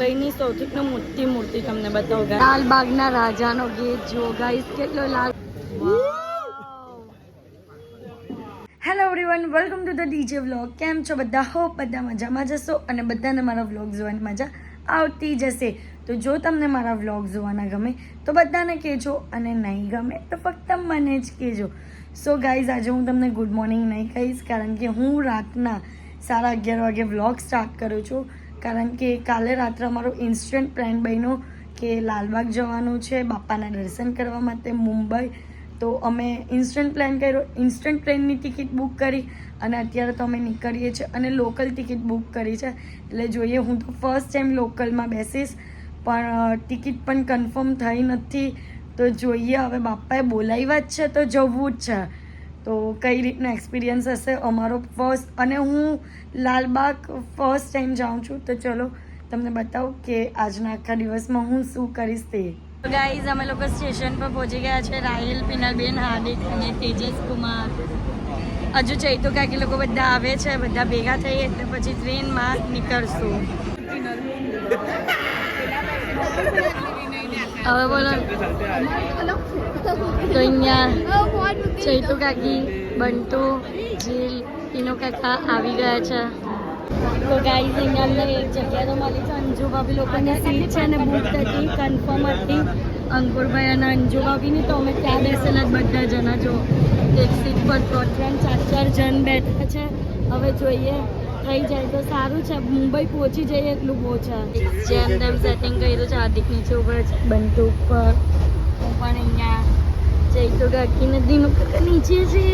મુંબઈની સૌથી મોટી મૂર્તિ તમને બતાવું. લાલબાગના રાજાનો ગેટ જો ગાઈસ, કેટલો લાલ. Hello everyone, welcome to the DJ vlog. કેમ છો બધા? હોપ બધા મજામાં જશો અને બધાને મારા વ્લોગ જોવાની મજા આવતી જશે. તો જો તમને મારા વ્લોગ જોવાના ગમે તો બધાને કહેજો, અને નહીં ગમે તો ફક્ત મને જ કહેજો. સો ગાઈઝ, આજે હું તમને ગુડ મોર્નિંગ નહીં કહીશ, કારણ કે હું રાતના 11:30 વાગે વ્લોગ સ્ટાર્ટ કરું છું. કારણ કે કાલે રાત્રે અમારો ઇન્સ્ટન્ટ પ્લાન બન્યો કે લાલબાગ જવાનું છે બાપાના દર્શન કરવા માટે મુંબઈ. તો અમે ઇન્સ્ટન્ટ પ્લાન કર્યો, ઇન્સ્ટન્ટ ટ્રેનની ટિકિટ બુક કરી અને અત્યારે તો અમે નીકળીએ છીએ અને લોકલ ટિકિટ બુક કરી છે. એટલે જોઈએ, હું તો ફર્સ્ટ ટાઈમ લોકલમાં બેસીશ, પણ ટિકિટ પણ કન્ફર્મ થઈ નથી. તો જોઈએ, હવે બાપાએ બોલાવ્યા જ છે તો જવું જ છે. તો કઈ રીતનો એક્સપિરિયન્સ હશે અમારો ફર્સ્ટ, અને હું લાલબાગ ફર્સ્ટ ટાઈમ જાઉં છું. તો ચલો તમને બતાવું કે આજના આખા દિવસમાં હું શું કરીશ તે. ગાઈઝ, અમે લોકો સ્ટેશન પર પહોંચી ગયા છે. રાહિલ, પિનલબેન, હાર્દિક અને તેજસ કુમાર. હજુ ચૈતુ કાકી લોકો બધા આવે છે. બધા ભેગા થઈએ એટલે પછી ટ્રેનમાં નીકળશું. હવે બોલો. તો અહીંયા ચૈતુ કાકી, બંટુ, જીલ, ટીનો કાકા આવી ગયા છે. તો ગાઈઝ, અહીંયા અમને એક જગ્યા તો મળી છે. અંજુ ભાભી લોકોની સીટ છે અને બુક હતી, કન્ફર્મ હતી. અંકુરભાઈ અને અંજુ ભાભીની. તો અમે ત્યાં બેસેલા બધા જણા જો એક સીટ પર 3-4 જણ બેઠા છે. હવે જોઈએ, થઈ જાય તો સારું છે. મુંબઈ પહોંચી જઈએ એટલું બહુ છે. જેમ તેમ સેટિંગ કર્યું છે. હાર્દિક નીચે ઉપર છે, બંટુ ઉપર, હું પણ અહીંયા. ચૈતુ કાકી નદીનું કાકા નીચે છે.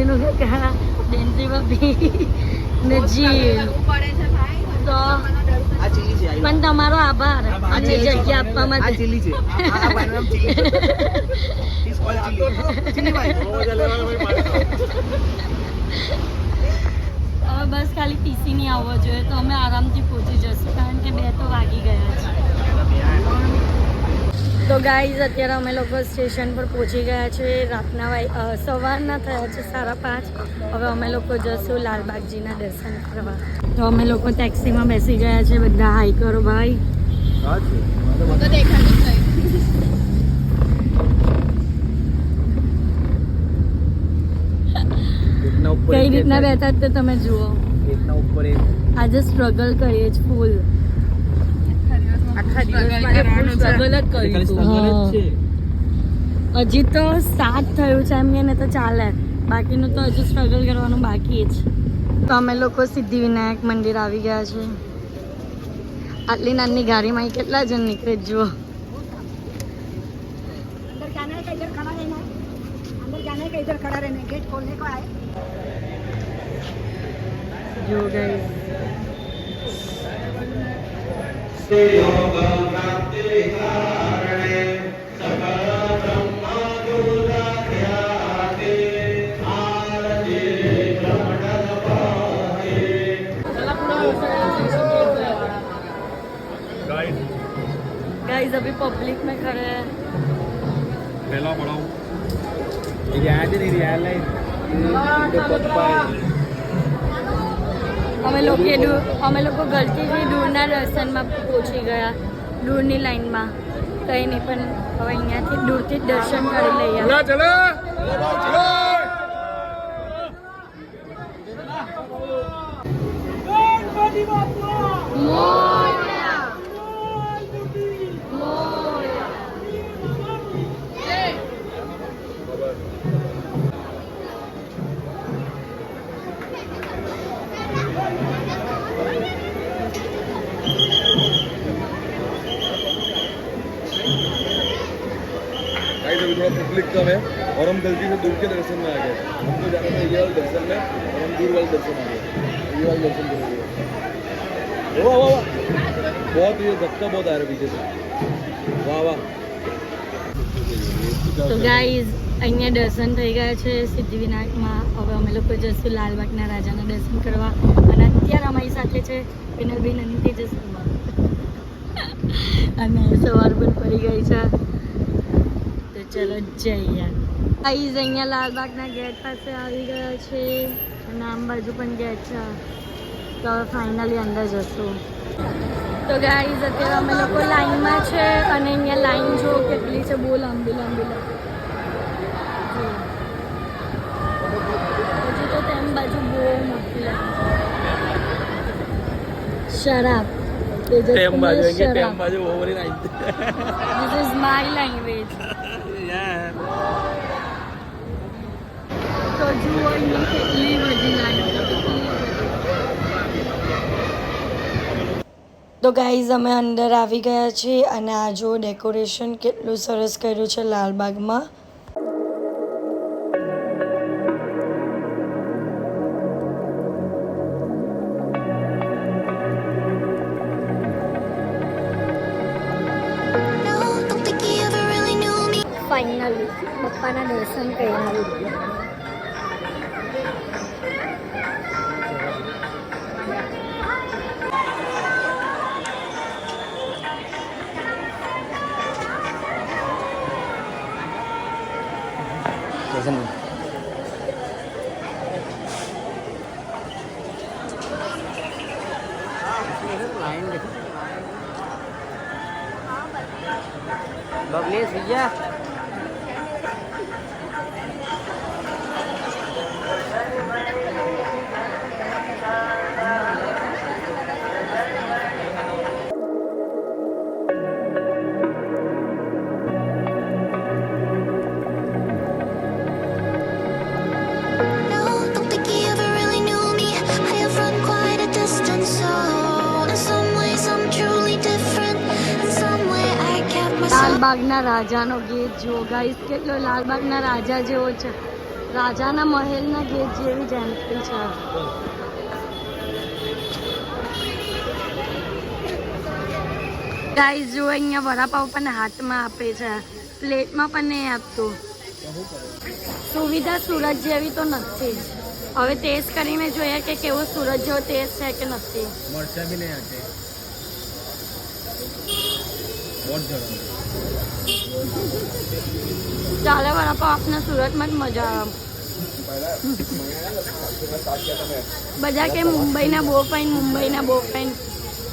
એનું કાકા ડેન્સી ભાભી નજીક. તો પણ તમારો આભાર આટલી જગ્યા આપવા માટે. હવે બસ ખાલી ટીસી નહીં આવવો જોઈએ તો અમે આરામથી પહોંચી જશું, કારણ કે 2 તો વાગી ગયા છે. તો ગાઈઝ, અત્યારે અમે લોકો સ્ટેશન પર પહોંચી ગયા છે. સવારના થયા છે 5:30. હવે અમે લોકો જશું લાલબાગજીના દર્શન કરવા. તો અમે લોકો ટેક્સીમાં બેસી ગયા છે. બધા હાઈ કરો ભાઈ. કઈ રીતના રહેતા તો તમે જુઓ. આજે સ્ટ્રગલ કરીએ જ ફૂલ. હજી તો 7 થયું છે એમ ને તો ચાલે, બાકીનું તો હજુ સ્ટ્રગલ કરવાનું બાકી જ. તો અમે લોકો સિદ્ધિવિનાયક મંદિર આવી ગયા છે. આટલી નાની ગાડીમાં કેટલા જણ નીકળે જુઓ. જો ગાઈસ, गाइस अभी पब्लिक में खड़े हैं. पहला बढ़ाओ અમે લોકો ગલતીથી દૂરના દર્શનમાં પહોંચી ગયા, દૂરની લાઈનમાં. કંઈ નહીં, પણ હવે અહીંયાથી દૂરથી જ દર્શન કરી લઈએ. थोड़ा पब्लिक कम है और हम गलती से दूर के दर्शन में आ गए. हमको जाना था ये वाले दर्शन में और हम दूर वाले दर्शन आ गए. ये वाले दर्शन करेंगे. वाह वाह वाह, बहुत ये धक्का बहुत आ रहा है पीछे से. वाह वाह. તો ગાઈઝ, અહીંયા દર્શન થઈ ગયા છે સિદ્ધિવિનાયકમાં. હવે અમે લોકો જઈશું લાલબાગના રાજાના દર્શન કરવા. અને અત્યારે અમારી સાથે છે પિનલબેન અને તેજસ કુમાર. અને સવાર પણ પડી ગઈ છે. તો ચલો જઈએ. ગાઈઝ, અહીંયા લાલબાગના ગેટ પાસે આવી ગયા છે અને આમ બાજુ પણ ગેટ છે. તો હવે ફાઇનલી અંદર જશું. તો ગાઈઝ અત્યારે અમે લોકો લાઈનમાં છે અને અહીંયા લાઈન જો કેટલી છે, બહુ લાંબી લાંબી લાગે. હજી તો તેમ બાજુ બહુ મોટી લાઈન. શરાબ ટેમ બાજુ over in I. This is my language. તો જુઓ અહીંયા કેટલી બધી લાઈન. તો ગાઈઝ અમે અંદર આવી ગયા છીએ અને આ જો ડેકોરેશન કેટલું સરસ કર્યું છે લાલબાગમાં. ફાઇનલી પપ્પાના દર્શન કર્યા. बबली भैया લાલબાગના રાજાનો ગેટ જુઓ ગાઈસ, કેટલો લાલબાગના રાજા જેવો છે. રાજાના મહેલના ગેટ જેવી જ એન્ટ્રી છે. ગાઈસ જુઓ અહીંયા વડાપાવ પણ હાથમાં આપે છે, પ્લેટમાં પણ નહીં આપતું. સુવિધા સુરત જેવી તો નથી જ. હવે ટેસ્ટ કરીને જોઈએ કે કેવો સુરત જેવો ટેસ્ટ છે કે નથી. मरचा भी नहीं आते, बहुत गरम. ચાલે વડાપાવ આપને સુરતમાં જ મજા આવે. બધા કે મુંબઈના બહુ ફાઇન, મુંબઈના બહુ ફાઇન,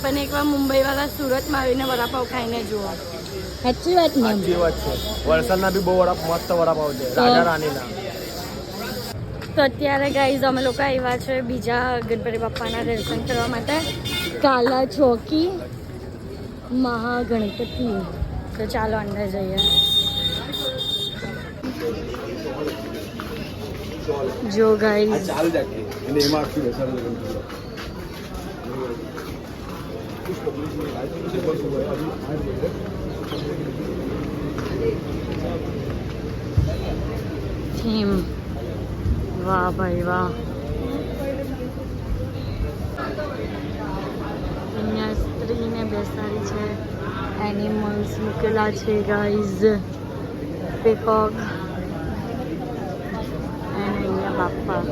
પણ એકવાર મુંબઈવાળા સુરતમાં આવીને વડાપાવ ખાઈને જુઓ. સાચી વાત ને? સાચી વાત છે. વલસાડના બી બહુ મસ્ત વડાપાવ છે, રાજા રાણીના. તો અત્યારે ગાઈઝ અમે લોકો આવ્યા છે બીજા ગણપતિ બાપ્પાના દર્શન કરવા માટે, કાલા ચોકી મહાગણપતિ. તો ચાલો અંદર જઈએ. જો ગાઈઝ ચાલ જાકે અને એમાં આખી બેસાડી દે. થીમ, વાહ ભાઈ વાહ. અહીંયા સ્ત્રીને બેસાડી છે, એનિમલ્સ મૂકેલા છે ગાઈઝ, પીકોક અને અહીંયા બાપ્પા.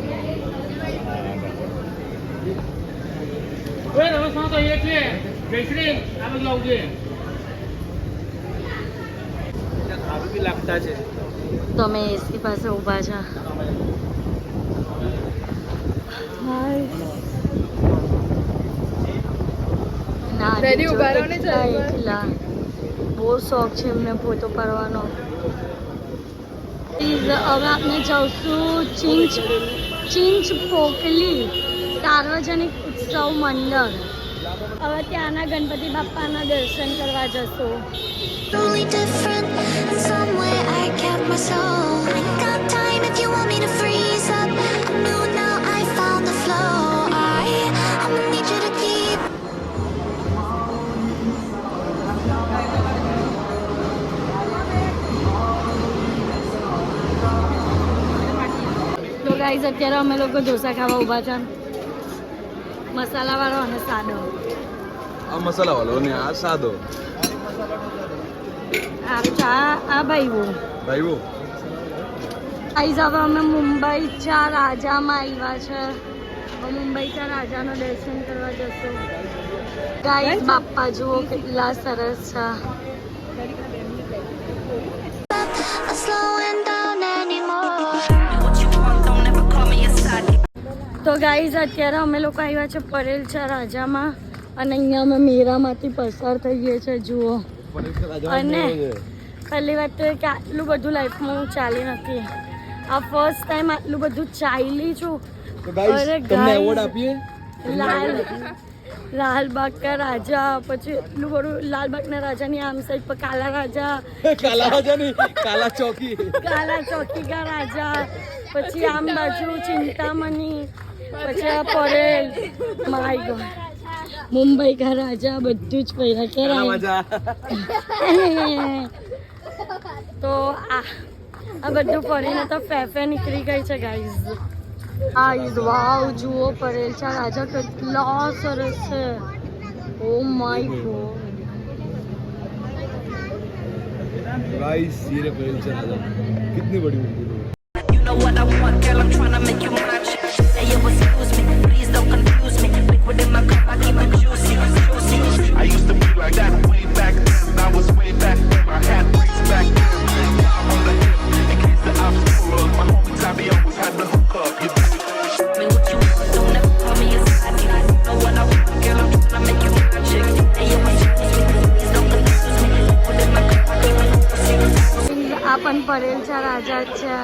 લાગતા છે તો અમે એસી પાસે ઊભા છે. એકલા બહુ શોખ છે એમને ફોટો પાડવાનો. હવે આપણે જઈશું ચિંચ પોકલી સાર્વજનિક ઉત્સવ મંડળ. હવે ત્યાંના ગણપતિ બાપ્પાના દર્શન કરવા જશું. Truly different in some way. I kept my soul. I got time if you want me to freeze up. I know now I found the flow. I'ma need you to keep. તો guys અત્યારે અમે લોકો ઢોસા ખાવા ઊભા છે, મસાલાવાળો અને સાદો. આ મસાલા વાળો ને આ સાદો. આ ભાઈ ભાઈઓ ગાઈઝ હવે અમે મુંબઈ ચા રાજામાં આવ્યા છે. મુંબઈ ચા રાજાનો દર્શન કરવા જશું. ગાઈઝ બાપ્પા જુઓ કેટલા સરસ છે. Not slowing down anymore. તો ગાઈઝ અત્યારે અમે લોકો આવ્યા છે પરેલ ચા રાજામાં અને અહીંયા અમે મેરામાંથી પસાર થઈએ છીએ જુઓ. પણ એક રાજા અને પહેલી વાત તો એ કે આટલું બધું લાઈફમાં હું ચાલી નથી. આ ફર્સ્ટ ટાઈમ આટલું બધું ચાલી છું. તો ગાઈસ તમને એવોર્ડ આપીએ. લાલબાગ કા રાજા, પછી એટલું બધું લાલબાગના રાજાની આમ સાઈડ પર કાલા રાજા, કાલા રાજા નહીં, કાલા ચોકી, કાલા ચોકી કા રાજા, પછી આમ બાજુ ચિંતામણી, પછી આ પરેલ, માય ગોડ, મુંબઈ કા રાજા, બધું જ પહેલા કે તો આ બધું ફરીને તો ફેફે નીકળી ગઈ છે ગાઈઝ. ગાઈઝ વાવ જુઓ પરેલ છે રાજા કેટલા સરસ છે. ઓ માય ગોડ गाइस ये रे परेल से राजा कितनी बड़ी मूर्ति है. You know what I want, girl, I'm tryna make you mine. Hey, yo, excuse me, please don't confuse me. Liquid in my cup, I keep it juicy, juicy. I used to be like that way back then. I was way back then. I had bricks back then. On the hip, in case the obstacle. My homie Tommy always had the hook up. You Me what you want, don't ever call me a side. You know what I want, girl, I'm tryna make you mine, chick. Hey, yo, excuse me, please don't confuse me. Liquid in my cup, I keep it juicy. આ પણ પરેલચા રાજા છે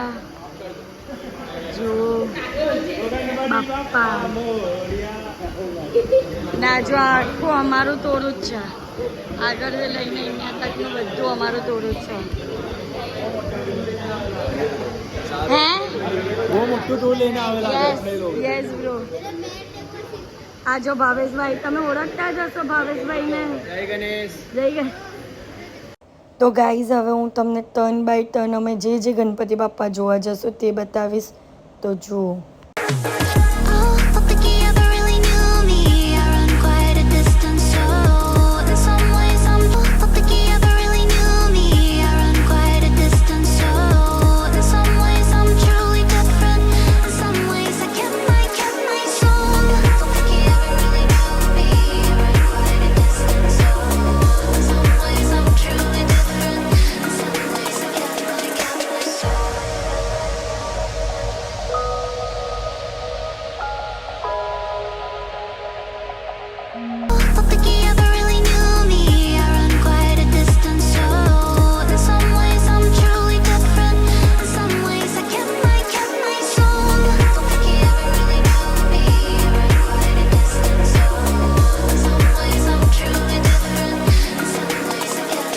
જો બાપા ના જો આખું અમારું તોડું જ છે. આગળ લઈને અહીંયા તકનું બધું અમારું તોડું જ છે. હે वो मुट्ठू तो लेने आवेला યસ યસ બ્રો. આ જો ભાવેશભાઈ, તમે ઓળખતા જ હશો ભાવેશભાઈને. जय गणेश. જય ગણ. તો ગાઈઝ હવે હું તમને ટર્ન બાય ટર્ન અમે જે જે ગણપતિ બાપ્પા જોવા જશું તે બતાવીશ. તો જુઓ. Oh, don't think you ever really knew me. I run quite a distance, so in some ways don't think you ever really knew me. I run quite a distance, so in some ways I'm truly different. In some ways I kept my soul. Don't think you ever really knew me. I run quite a distance, so in some ways I'm truly different. In some ways I kept my soul. Don't think you ever really knew me. I run quite a distance, so in some ways I'm truly different. In some ways I kept my soul. Don't think you ever really knew me. I run quite a distance, so in some ways I'm truly different. In some ways I kept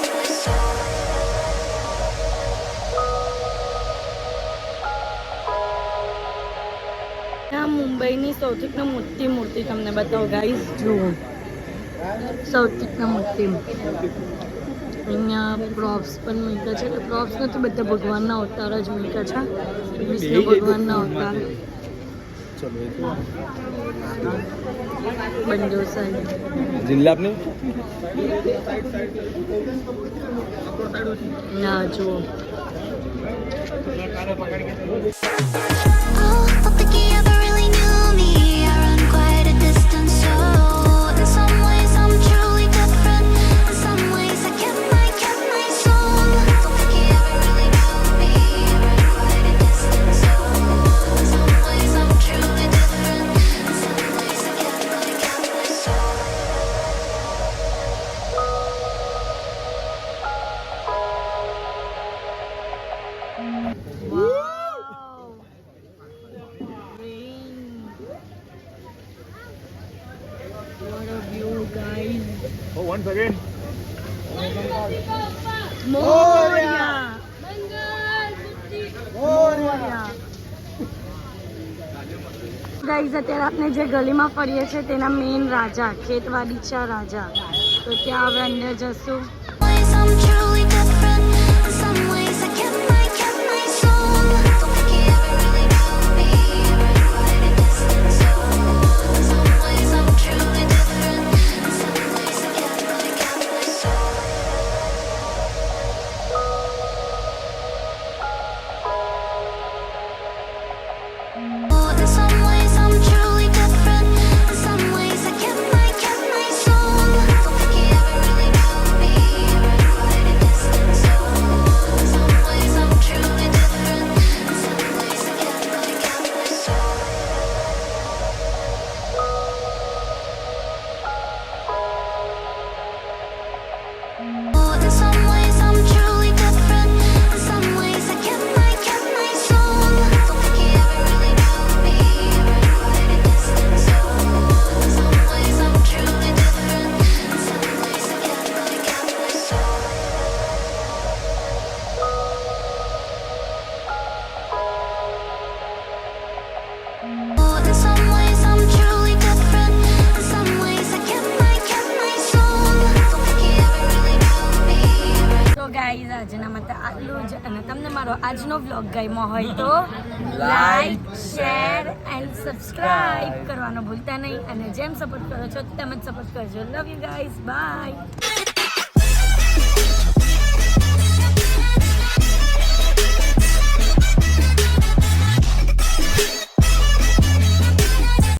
my soul. આ મુંબઈની સૌથી મોટી મૂર્તિ તમને બતાવો guys જુઓ. સૌથી મોટી અહીંયા પ્રોપ્સ પણ મૂક્યા છે. એટલે પ્રોપ્સ નથી, બધા ભગવાનના અવતાર જ મૂક્યા છે. વિષ્ણુ ભગવાનના અવતાર બંજો સાહેબ. जिला आपने ના જુઓ. Oh, don't think you ever really knew me. I run quite a distance, so in some ways I'm truly different. In some ways I kept my soul. Don't think you ever really knew me. I run quite a distance, so in some ways I'm truly different. In some ways I kept my soul. Wow. Rain. What a view, guys. oh once again Moria. Guys અત્યારે આપણે જે ગલીમાં ફરીએ છીએ તેના main રાજા ખેતવાડીચા રાજા. તો ત્યાં હવે અંદર જશું. Ways I'm truly different. In some ways I kept my soul. Don't think you ever really knew me. I run quite a distance, so in some ways I'm truly different. In some ways I kept my soul. In some ways I'm truly different. In some ways I kept my soul. Don't think you ever really knew me. I run quite a distance. આજનો vlog ગમ્યો હોય તો like share and subscribe કરવાનું ભૂલતા નહીં અને જેમ support કરો છો તેમ જ સપોર્ટ કરજો. Love you guys, by.